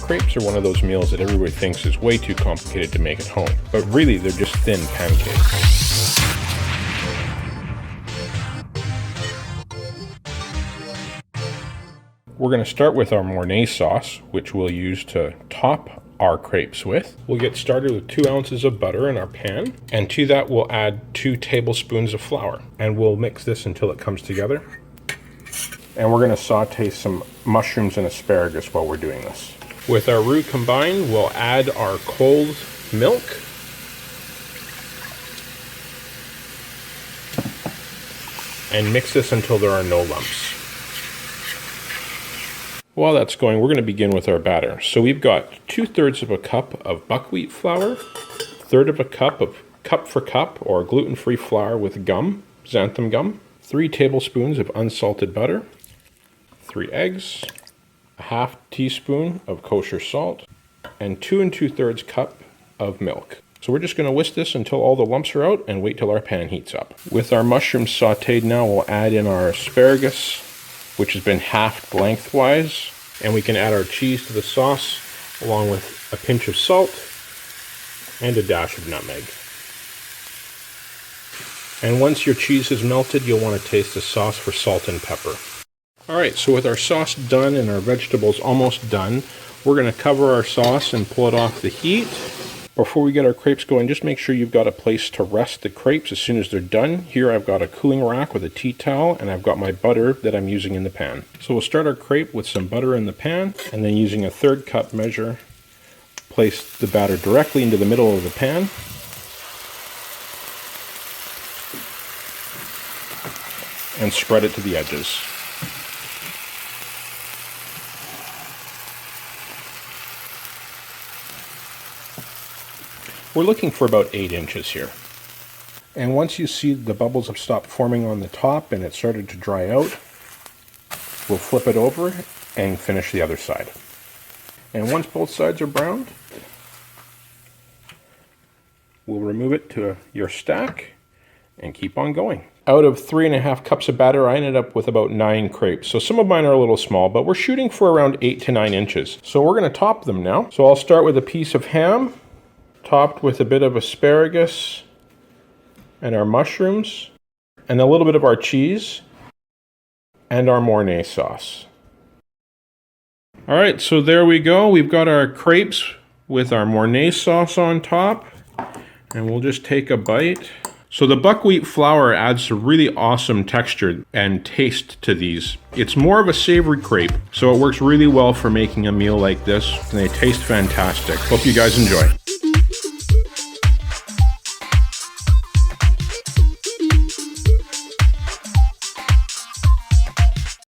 Crepes are one of those meals that everybody thinks is way too complicated to make at home, but really they're just thin pancakes. We're going to start with our Mornay sauce, which we'll use to top our crepes with. We'll get started with 2 ounces of butter in our pan, and to that we'll add 2 tablespoons of flour, and we'll mix this until it comes together. And we're going to saute some mushrooms and asparagus while we're doing this. With our roux combined, we'll add our cold milk. And mix this until there are no lumps. While that's going, we're going to begin with our batter. So we've got 2/3 of a cup of buckwheat flour, 1/3 of a cup of cup for cup or gluten-free flour with gum, xanthan gum, 3 tablespoons of unsalted butter, 3 eggs, a ½ teaspoon of kosher salt, and 2 2/3 cup of milk. So we're just going to whisk this until all the lumps are out and wait till our pan heats up. With our mushrooms sauteed now, we'll add in our asparagus, which has been halved lengthwise, and we can add our cheese to the sauce along with a pinch of salt and a dash of nutmeg. And once your cheese is melted, you'll want to taste the sauce for salt and pepper. Alright, so with our sauce done and our vegetables almost done, we're going to cover our sauce and pull it off the heat. Before we get our crepes going, just make sure you've got a place to rest the crepes as soon as they're done. Here I've got a cooling rack with a tea towel, and I've got my butter that I'm using in the pan. So we'll start our crepe with some butter in the pan, and then using a 1/3 cup measure, place the batter directly into the middle of the pan. And spread it to the edges. We're looking for about 8 inches here. And once you see the bubbles have stopped forming on the top and it started to dry out, we'll flip it over and finish the other side. And once both sides are browned, we'll remove it to your stack and keep on going. Out of 3½ cups of batter, I ended up with about 9 crepes. So some of mine are a little small, but we're shooting for around 8 to 9 inches. So we're going to top them now. So I'll start with a piece of ham, topped with a bit of asparagus and our mushrooms, and a little bit of our cheese and our Mornay sauce. All right, so there we go. We've got our crepes with our Mornay sauce on top, and we'll just take a bite. So the buckwheat flour adds a really awesome texture and taste to these. It's more of a savory crepe, so it works really well for making a meal like this, and they taste fantastic. Hope you guys enjoy.